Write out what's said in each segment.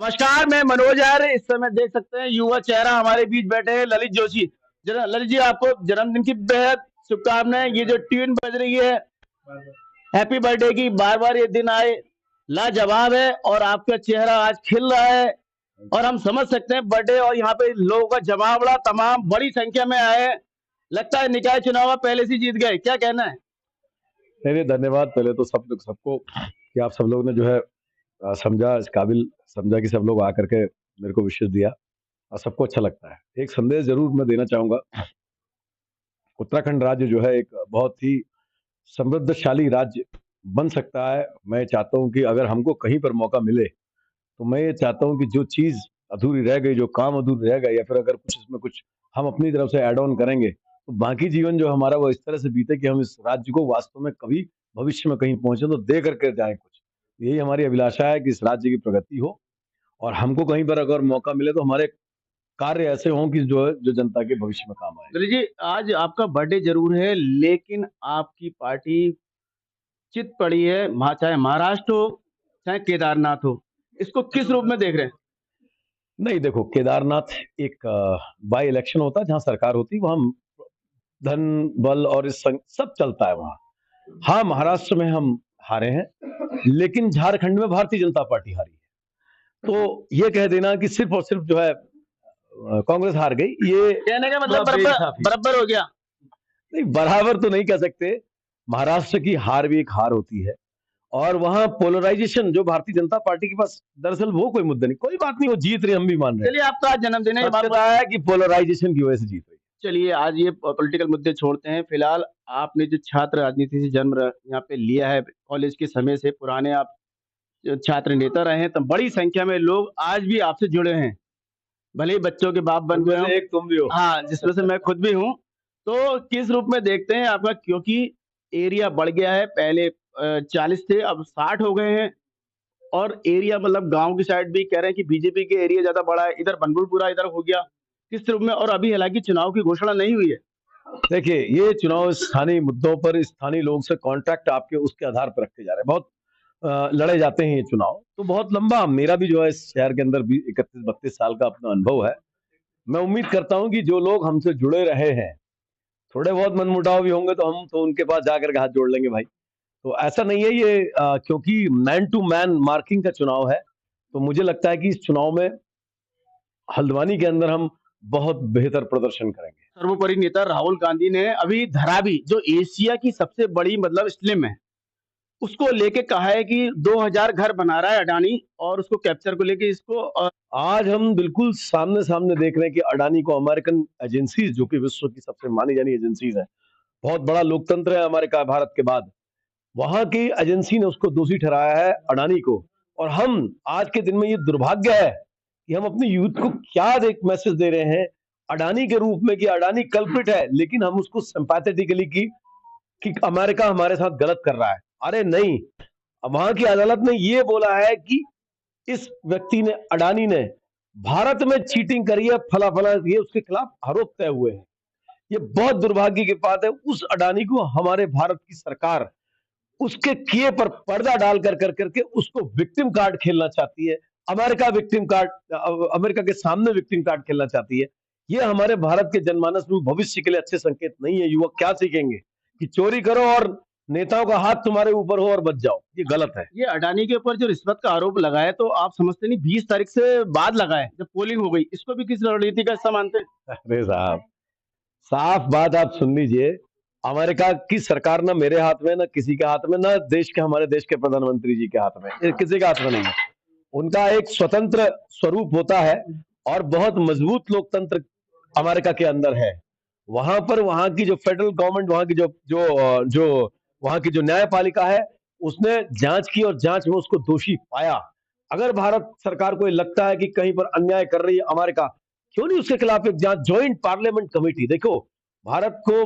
नमस्कार, मैं मनोज आर्य। इस समय देख सकते हैं युवा चेहरा हमारे बीच बैठे हैं ललित जोशी। जरा ललित जी, आपको जन्मदिन की बेहद शुभकामनाएं। ये जो ट्यून बज रही है हैप्पी बर्थडे की, बार बार ये दिन आए, लाजवाब है और आपका चेहरा आज खिल रहा है और हम समझ सकते हैं बर्थडे। और यहाँ पे लोगों का जमावड़ा तमाम बड़ी संख्या में आए हैं। लगता है निकाय चुनाव पहले से जीत गए, क्या कहना है? नहीं नहीं, धन्यवाद। पहले तो सबको कि आप सब लोग ने जो है समझा, इस काबिल समझा कि सब लोग आकर के मेरे को विशेष दिया और सबको अच्छा लगता है। एक संदेश जरूर मैं देना चाहूंगा। उत्तराखंड राज्य जो है एक बहुत ही समृद्धशाली राज्य बन सकता है। मैं चाहता हूं कि अगर हमको कहीं पर मौका मिले तो मैं ये चाहता हूं कि जो चीज अधूरी रह गई, जो काम अधूरी रह गया, या फिर अगर कुछ इसमें कुछ हम अपनी तरफ से ऐड ऑन करेंगे तो बाकी जीवन जो हमारा वो इस तरह से बीते कि हम इस राज्य को वास्तव में कभी भविष्य में कहीं पहुंचे तो दे करके जाए कुछ। यही हमारी अभिलाषा है कि इस राज्य की प्रगति हो और हमको कहीं पर अगर मौका मिले तो हमारे कार्य ऐसे हों कि जो है जो जनता के भविष्य में काम आए। ललित जी, आज आपका बर्थडे जरूर है लेकिन आपकी पार्टी चित पड़ी है, चाहे महाराष्ट्र हो चाहे केदारनाथ हो। इसको किस रूप में देख रहे हैं? नहीं, देखो, केदारनाथ एक बाई इलेक्शन होता है, जहाँ सरकार होती है वहां धन बल और सब चलता है वहां। हाँ, महाराष्ट्र में हम हारे हैं, लेकिन झारखंड में भारतीय जनता पार्टी हारी है। तो ये कह देना कि सिर्फ और सिर्फ जो है कांग्रेस हार गई, ये कहने का मतलब बराबर बराबर हो गया। नहीं, बराबर तो नहीं कह सकते। महाराष्ट्र की हार भी एक हार होती है और वहां पोलराइजेशन जो भारतीय जनता पार्टी के पास, दरअसल वो कोई मुद्दा नहीं, कोई बात नहीं, वो जीत रही, हम भी मान रहे हैं। चलिए, आपका आज जन्मदिन है, ये बात सत्यता है कि पोलराइजेशन की वजह से जीत रही। चलिए, आज ये पॉलिटिकल मुद्दे छोड़ते हैं। फिलहाल आपने जो छात्र राजनीति से जन्म यहाँ पे लिया है, कॉलेज के समय से पुराने आप छात्र नेता रहे हैं, तो बड़ी संख्या में लोग आज भी आपसे जुड़े हैं, भले ही बच्चों के बाप बन गए हो। एक तुम भी हो। हाँ, जिसमें से मैं खुद भी हूँ। तो किस रूप में देखते हैं आपका, क्योंकि एरिया बढ़ गया है, पहले 40 थे अब 60 हो गए हैं और एरिया मतलब गांव की साइड भी कह रहे हैं कि बीजेपी के एरिया ज्यादा बड़ा है, इधर बनबुलपुरा इधर हो गया। किस रूप में? और अभी हालांकि चुनाव की घोषणा नहीं हुई है। देखिए, ये चुनाव स्थानीय मुद्दों पर स्थानीय लोगों से कॉन्ट्रैक्ट आपके उसके आधार पर रखे जा रहे हैं। बहुत लड़े जाते हैं ये चुनाव, तो बहुत लंबा, मेरा भी जो है इस शहर के अंदर भी 31-32 साल का अपना अनुभव है। मैं उम्मीद करता हूं कि जो लोग हमसे जुड़े रहे हैं, थोड़े बहुत मनमुटाव भी होंगे तो हम तो उनके पास जाकर के हाथ जोड़ लेंगे भाई। तो ऐसा नहीं है ये, क्योंकि मैन टू मैन मार्किंग का चुनाव है, तो मुझे लगता है कि इस चुनाव में हल्द्वानी के अंदर हम बहुत बेहतर प्रदर्शन करेंगे। सर्वोपरि नेता राहुल गांधी ने अभी धरावी, जो एशिया की सबसे बड़ी मतलब स्लिम है, उसको लेके कहा है कि 2000 घर बना रहा है अडानी और उसको कैप्चर को लेके इसको आज हम बिल्कुल सामने सामने देख रहे हैं कि अडानी को अमेरिकन एजेंसीज, जो कि विश्व की सबसे मानी जानी एजेंसीज है, बहुत बड़ा लोकतंत्र है अमेरिका भारत के बाद, वहां की एजेंसी ने उसको दोषी ठहराया है अडानी को। और हम आज के दिन में ये दुर्भाग्य है कि हम अपने यूथ को क्या एक मैसेज दे रहे हैं अडानी के रूप में कि अडानी कल्प्रिट है, लेकिन हम उसको सिंपैथेटिकली कि अमेरिका हमारे साथ गलत कर रहा है। अरे नहीं, वहां की अदालत ने ये बोला है कि इस व्यक्ति ने, अडानी ने भारत में चीटिंग करी है, फला फला, ये उसके खिलाफ आरोप तय हुए हैं। ये बहुत दुर्भाग्य की बात है। उस अडानी को हमारे भारत की सरकार उसके किए पर पर्दा डाल करके उसको विक्टिम कार्ड खेलना चाहती है। अमेरिका विक्टिम कार्ड, अमेरिका के सामने विक्टिम कार्ड खेलना चाहती है। ये हमारे भारत के जनमानस में भविष्य के लिए अच्छे संकेत नहीं है। युवक क्या सीखेंगे कि चोरी करो और नेताओं का हाथ तुम्हारे ऊपर हो और बच जाओ, ये गलत है। ये अडानी के ऊपर जो रिश्वत का आरोप लगा है, तो आप समझते नहीं 20 तारीख से बाद लगा है जब पोलिंग हो गई, इसको भी किस रणनीति का हिस्सा मानते हैं? अरे साहब, साफ बात आप सुन लीजिए। अमेरिका की सरकार ना मेरे हाथ में, ना किसी के हाथ में, ना देश के, हमारे देश के प्रधानमंत्री जी के हाथ में, ये किसी के हाथ में नहीं है। उनका एक स्वतंत्र स्वरूप होता है और बहुत मजबूत लोकतंत्र अमेरिका के अंदर है। वहां पर वहां की जो फेडरल गवर्नमेंट, वहां की जो जो जो वहां की जो न्यायपालिका है, उसने जांच की और जांच में उसको दोषी पाया। अगर भारत सरकार को लगता है कि कहीं पर अन्याय कर रही है अमेरिका, क्यों नहीं उसके खिलाफ एक जांच, ज्वाइंट पार्लियामेंट कमेटी। देखो, भारत को,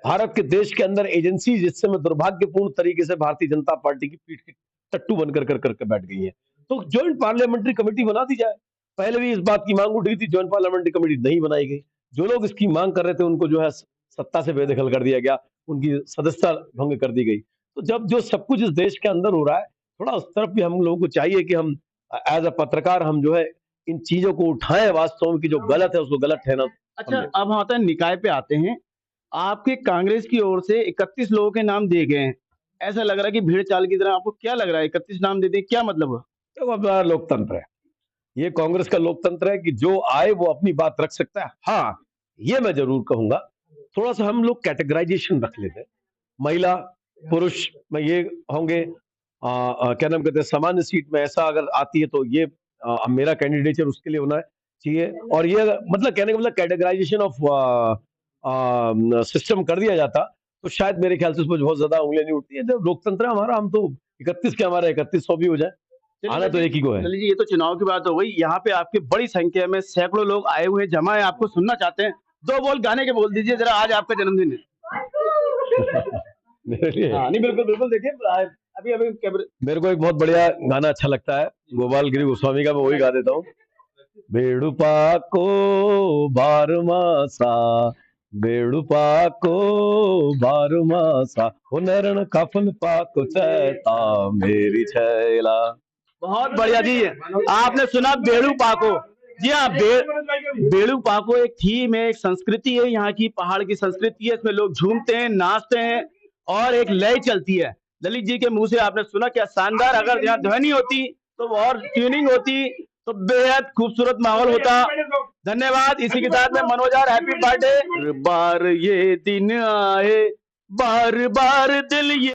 भारत के देश के अंदर एजेंसी जिससे में दुर्भाग्यपूर्ण तरीके से भारतीय जनता पार्टी की पीठ की टट्टू बनकर करके बैठ गई है, तो ज्वाइंट पार्लियामेंट्री कमेटी बना दी जाए। पहले भी इस बात की मांग उठी थी, ज्वाइंट पार्लियामेंट्री कमेटी नहीं बनाई गई। जो लोग इसकी मांग कर रहे थे उनको जो है सत्ता से बेदखल कर दिया गया, उनकी सदस्यता भंग कर दी गई। तो जब जो सब कुछ इस देश के अंदर हो रहा है, थोड़ा उस तरफ भी हम लोगों को चाहिए कि हम एज अ पत्रकार हम जो है इन चीजों को उठाएं, वास्तव में कि जो गलत है उसको गलत ठहरा। अच्छा, अब हम आते हैं निकाय पे आते हैं। आपके कांग्रेस की ओर से 31 लोगों के नाम दिए गए हैं। ऐसा लग रहा है कि भीड़ चाल की तरह, आपको क्या लग रहा है 31 नाम दे दें, क्या मतलब हुआ? तो अपना लोकतंत्र है, ये कांग्रेस का लोकतंत्र है कि जो आए वो अपनी बात रख सकता है। हाँ, ये मैं जरूर कहूंगा, थोड़ा सा हम लोग कैटेगराइजेशन रख लेते हैं, महिला पुरुष में ये होंगे, क्या नाम कहते हैं, सामान्य सीट में ऐसा अगर आती है तो ये मेरा कैंडिडेचर उसके लिए होना चाहिए। और ये मतलब कहने का मतलब कैटेगराइजेशन ऑफ सिस्टम कर दिया जाता तो शायद मेरे ख्याल से उसमें बहुत ज्यादा उंगलियां नहीं उठती है। जब लोकतंत्र है हमारा, हम तो 31 के हमारे 3100 भी हो जाए, आना तो एक ही को है। ललित जी, ये तो चुनाव की बात हो गई। यहाँ पे आपकी बड़ी संख्या में सैकड़ों लोग आए हुए हैं, जमा है, आपको सुनना चाहते हैं। 2 बोल गाने के बोल दीजिए जरा, आज आपका जन्मदिन है। मेरे लिए हाँ, नहीं बिल्कुल बिल्कुल, देखिए अभी अभी मेरे को एक बहुत बढ़िया गाना अच्छा लगता है, गोपाल गिरी गोस्वामी का, मैं वही गा देता हूँ। बेड़ुपाको बारमासा, बेड़ुपाको बारमासा, हो नैरण कफन पाको चैता मेरी छैला। बहुत बढ़िया जी। आपने सुना बेड़ू पाको? जी हाँ, बेड़ू पाको एक थीम है, एक संस्कृति है, यहाँ की पहाड़ की संस्कृति है। इसमें लोग झूमते हैं, नाचते हैं और एक लय चलती है। ललित जी के मुंह से आपने सुना, क्या शानदार! अगर यहाँ ध्वनि होती तो और ट्यूनिंग होती तो बेहद खूबसूरत माहौल होता। धन्यवाद। इसी के साथ में मनोज, हैप्पी बर्थडे। बार ये दिन आए, बार बार दिल ये